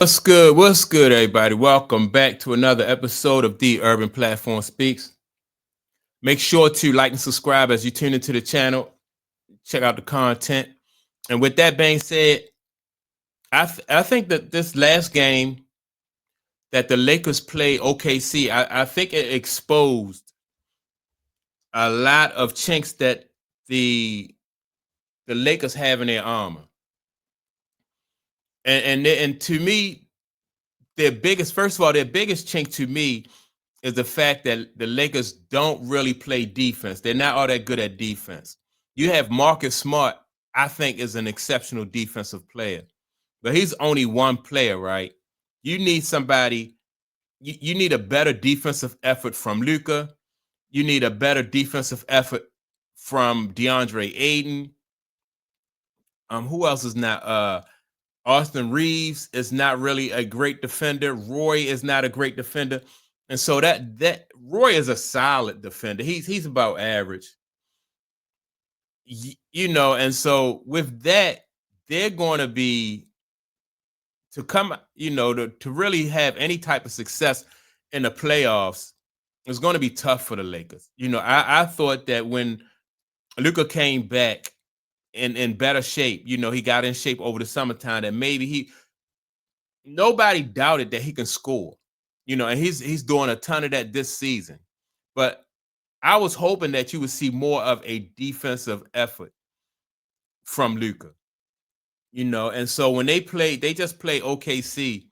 What's good? What's good, everybody? Welcome back to another episode of The Urban Platform Speaks. Make sure to like and subscribe as you tune into the channel. Check out the content. And with that being said, I think that this last game that the Lakers play OKC, I think it exposed a lot of chinks that the the Lakers have in their armor. And to me, their biggest chink to me is the fact that the Lakers don't really play defense. They're not all that good at defense. You have Marcus Smart, I think, is an exceptional defensive player, but he's only one player, right? You need somebody. You need a better defensive effort from Luka. You need a better defensive effort from DeAndre Ayton. Who else is not? Austin Reeves is not really a great defender. Roy is not a great defender. And so that Roy is a solid defender. He's about average. And so with that, they're going to be to come, to really have any type of success in the playoffs, it's going to be tough for the Lakers. I thought that when Luka came back in better shape, he got in shape over the summertime, that maybe nobody doubted that he can score. And he's doing a ton of that this season. But I was hoping that you would see more of a defensive effort from Luka. And so when they just play OKC,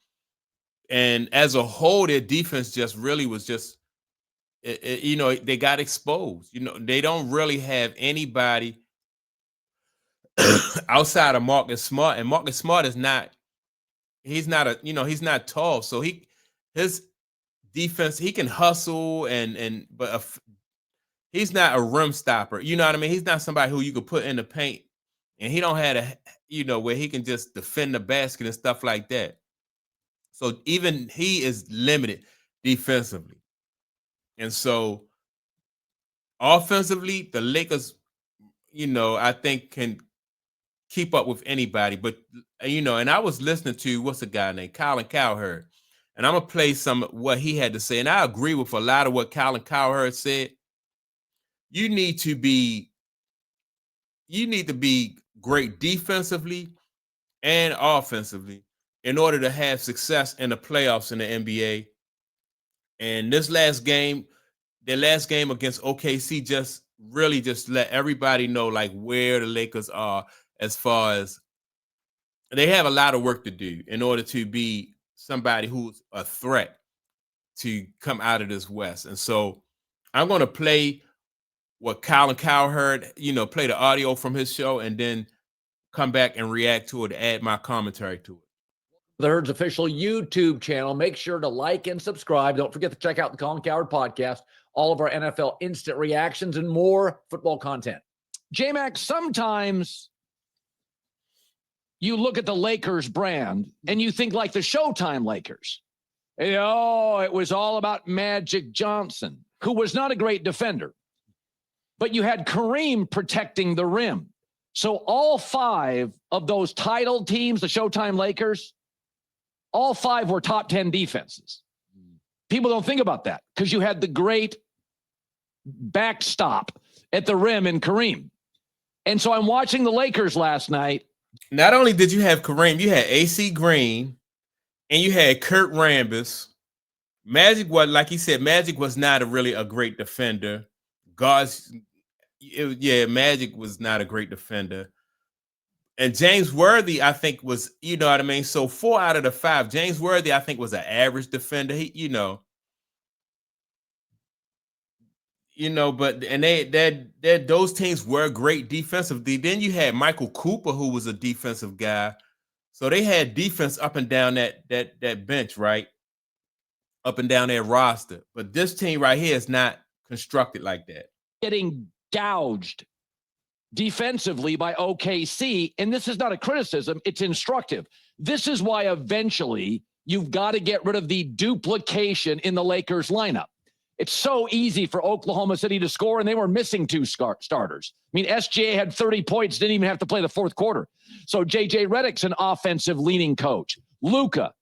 and as a whole, their defense just really was just, they got exposed. They don't really have anybody outside of Marcus Smart, and Marcus Smart is not. He's not tall, so his defense, he can hustle but he's not a rim stopper. You know what I mean? He's not somebody who you could put in the paint, and he don't have where he can just defend the basket and stuff like that. So even he is limited defensively, and so offensively, the Lakers, I think can keep up with anybody. But and I was listening to what's a guy named Colin Cowherd, and I'm gonna play some of what he had to say, and I agree with a lot of what Colin Cowherd said. You need to be great defensively and offensively in order to have success in the playoffs in the NBA. And their last game against OKC just let everybody know like where the Lakers are, as far as they have a lot of work to do in order to be somebody who's a threat to come out of this West. And so I'm going to play what Colin Cowherd, play the audio from his show, and then come back and react to it, add my commentary to it. The Herd's official YouTube channel. Make sure to like and subscribe. Don't forget to check out the Colin Cowherd podcast, all of our NFL instant reactions, and more football content. J-Mac, sometimes you look at the Lakers brand and you think like the Showtime Lakers. It was all about Magic Johnson, who was not a great defender. But you had Kareem protecting the rim. So all five of those titled teams, the Showtime Lakers, all five were top 10 defenses. People don't think about that because you had the great backstop at the rim in Kareem. And so I'm watching the Lakers last night. Not only did you have Kareem, you had AC Green, and you had Kurt Rambis. Magic was, like he said, Magic was not really a great defender. Magic was not a great defender. And James Worthy, I think, was, so 4 out of the 5. James Worthy, I think, was an average defender. But those teams were great defensively. Then you had Michael Cooper, who was a defensive guy. So they had defense up and down that bench, right? Up and down their roster. But this team right here is not constructed like that. Getting gouged defensively by OKC, and this is not a criticism, it's instructive. This is why eventually you've got to get rid of the duplication in the Lakers lineup. It's so easy for Oklahoma City to score, and they were missing 2 starters. I mean, SGA had 30 points, didn't even have to play the fourth quarter. So JJ Redick's an offensive-leaning coach. Luka,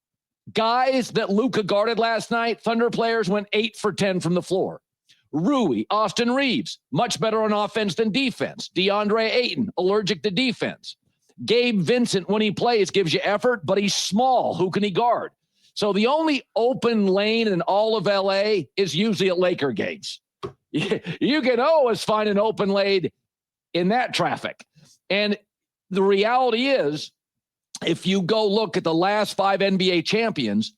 Guys that Luka guarded last night, Thunder players went 8 for 10 from the floor. Rui, Austin Reeves, much better on offense than defense. DeAndre Ayton, allergic to defense. Gabe Vincent, when he plays, gives you effort, but he's small. Who can he guard? So the only open lane in all of LA is usually at Laker games. You can always find an open lane in that traffic. And the reality is, if you go look at the last 5 NBA champions,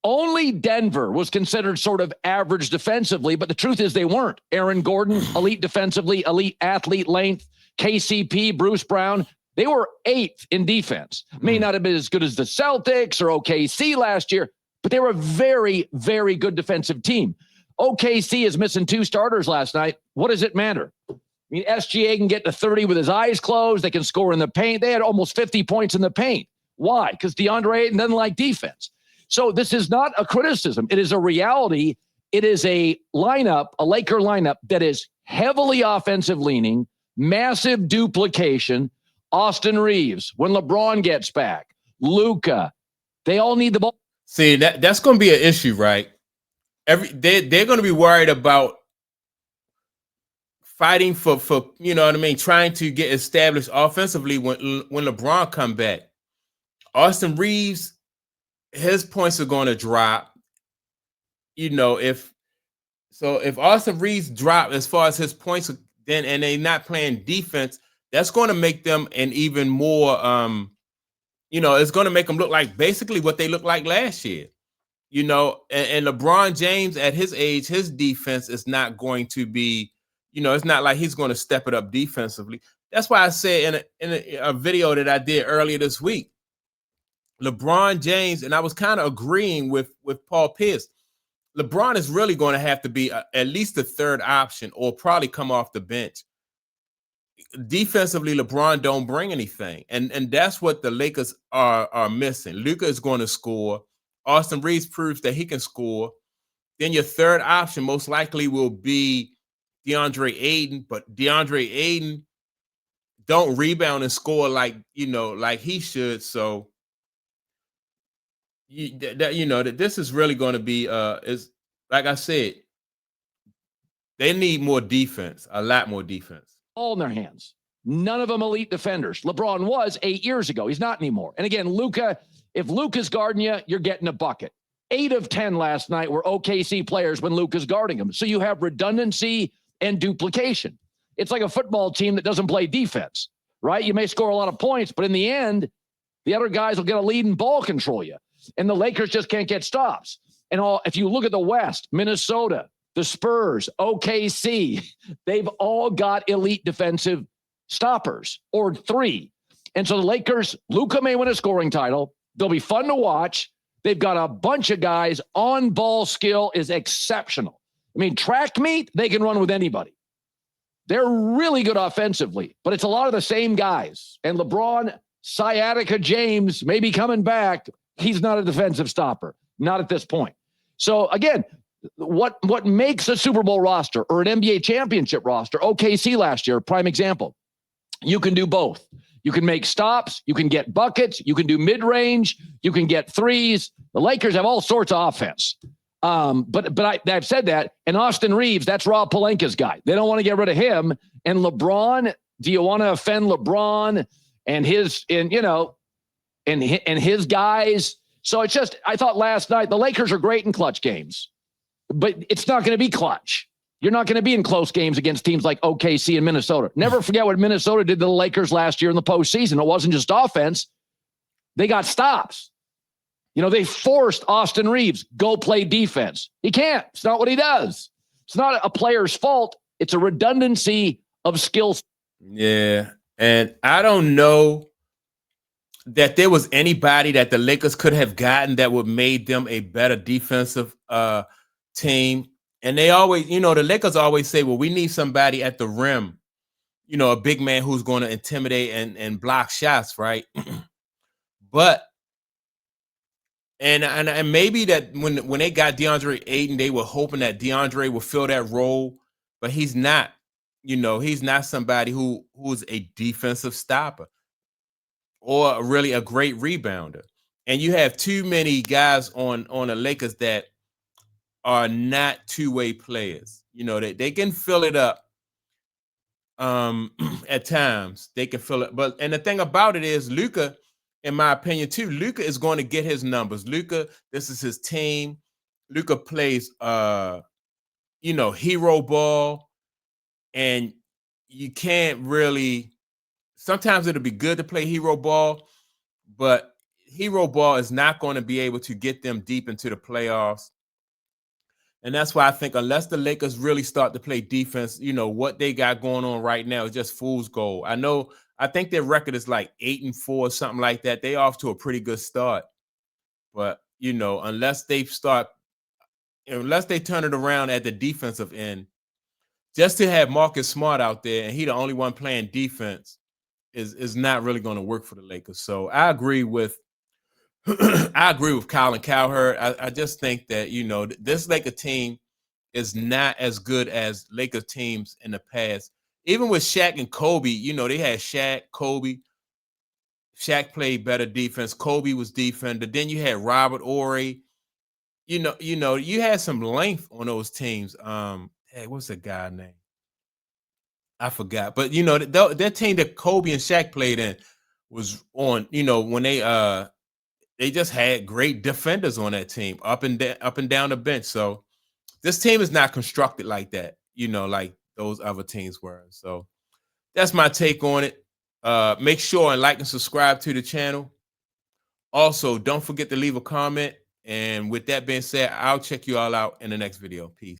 only Denver was considered sort of average defensively, but the truth is they weren't. Aaron Gordon, elite defensively, elite athlete length, KCP, Bruce Brown, they were 8th in defense. May not have been as good as the Celtics or OKC last year, but they were a very, very good defensive team. OKC is missing 2 starters last night. What does it matter? I mean, SGA can get to 30 with his eyes closed. They can score in the paint. They had almost 50 points in the paint. Why? Because DeAndre Ayton doesn't like defense. So this is not a criticism. It is a reality. It is a lineup, a Laker lineup that is heavily offensive leaning, massive duplication. Austin Reeves, when LeBron gets back, Luka, they all need the ball. See, that's going to be an issue, right? They're going to be worried about fighting for you know what I mean, trying to get established offensively when LeBron come back. Austin Reeves, his points are going to drop. You know, if Austin Reeves drop as far as his points, then and they're not playing defense, that's going to make them an even more, you know, it's going to make them look like basically what they looked like last year. You know, and LeBron James at his age, his defense is not going to be, you know, it's not like he's going to step it up defensively. That's why I said in a video that I did earlier this week, LeBron James, and I was kind of agreeing with Paul Pierce, LeBron is really going to have to be at least the 3rd option or probably come off the bench. Defensively, LeBron don't bring anything, and that's what the Lakers are missing. Luka is going to score. Austin Reeves proves that he can score. Then your 3rd option most likely will be DeAndre Ayton, but DeAndre Ayton don't rebound and score like, you know, like he should. So you know that this is really going to be is like I said, they need more defense, a lot more defense. All in their hands. None of them elite defenders. LeBron was 8 years ago. He's not anymore. And again, Luka, if Luka's guarding you, you're getting a bucket. 8 of 10 last night were OKC players when Luka's guarding them. So you have redundancy and duplication. It's like a football team that doesn't play defense, right? You may score a lot of points, but in the end, the other guys will get a lead and ball control you. And the Lakers just can't get stops. And if you look at the West, Minnesota, the Spurs, OKC, they've all got elite defensive stoppers or 3. And so the Lakers, Luka may win a scoring title. They'll be fun to watch. They've got a bunch of guys. On ball skill is exceptional. I mean, track meet, they can run with anybody. They're really good offensively, but it's a lot of the same guys. And LeBron, sciatica James may be coming back. He's not a defensive stopper, not at this point. So again, what makes a Super Bowl roster or an NBA championship roster? OKC last year, prime example. You can do both. You can make stops. You can get buckets. You can do mid-range. You can get threes. The Lakers have all sorts of offense. But I've said that. And Austin Reeves, that's Rob Pelinka's guy. They don't want to get rid of him. And LeBron, do you want to offend LeBron and his guys? So it's just, I thought last night the Lakers are great in clutch games, but it's not going to be clutch. You're not going to be in close games against teams like OKC and Minnesota. Never forget what Minnesota did to the Lakers last year in the postseason. It wasn't just offense. They got stops. You know, they forced Austin Reeves, go play defense. He can't. It's not what he does. It's not a player's fault. It's a redundancy of skills. Yeah. And I don't know that there was anybody that the Lakers could have gotten that would made them a better defensive team. And they always, you know, the Lakers always say, well, we need somebody at the rim, you know, a big man who's going to intimidate and block shots, right? But and maybe that when they got DeAndre Ayton, they were hoping that DeAndre would fill that role, but he's not. You know, he's not somebody who's a defensive stopper or really a great rebounder. And you have too many guys on the Lakers that are not two-way players. You know, they can fill it up at times. They can fill it. And the thing about it is Luka, in my opinion, too, Luka is going to get his numbers. Luka, this is his team. Luka plays hero ball, and you can't really, sometimes it'll be good to play hero ball, but hero ball is not going to be able to get them deep into the playoffs. And that's why I think unless the Lakers really start to play defense, what they got going on right now is just fool's gold. I think their record is like 8-4, something like that. They off to a pretty good start. But, unless they turn it around at the defensive end, just to have Marcus Smart out there and he the only one playing defense is not really going to work for the Lakers. So I agree with Colin Cowherd. I just think that, this Laker team is not as good as Lakers teams in the past. Even with Shaq and Kobe, they had Shaq, Kobe. Shaq played better defense. Kobe was defender. Then you had Robert Horry. You had some length on those teams. Hey, what's the guy name? I forgot. But, that team that Kobe and Shaq played in was on, when they just had great defenders on that team up and down the bench. So this team is not constructed like that, like those other teams were. So that's my take on it. Make sure and like and subscribe to the channel. Also, don't forget to leave a comment. And with that being said, I'll check you all out in the next video. Peace.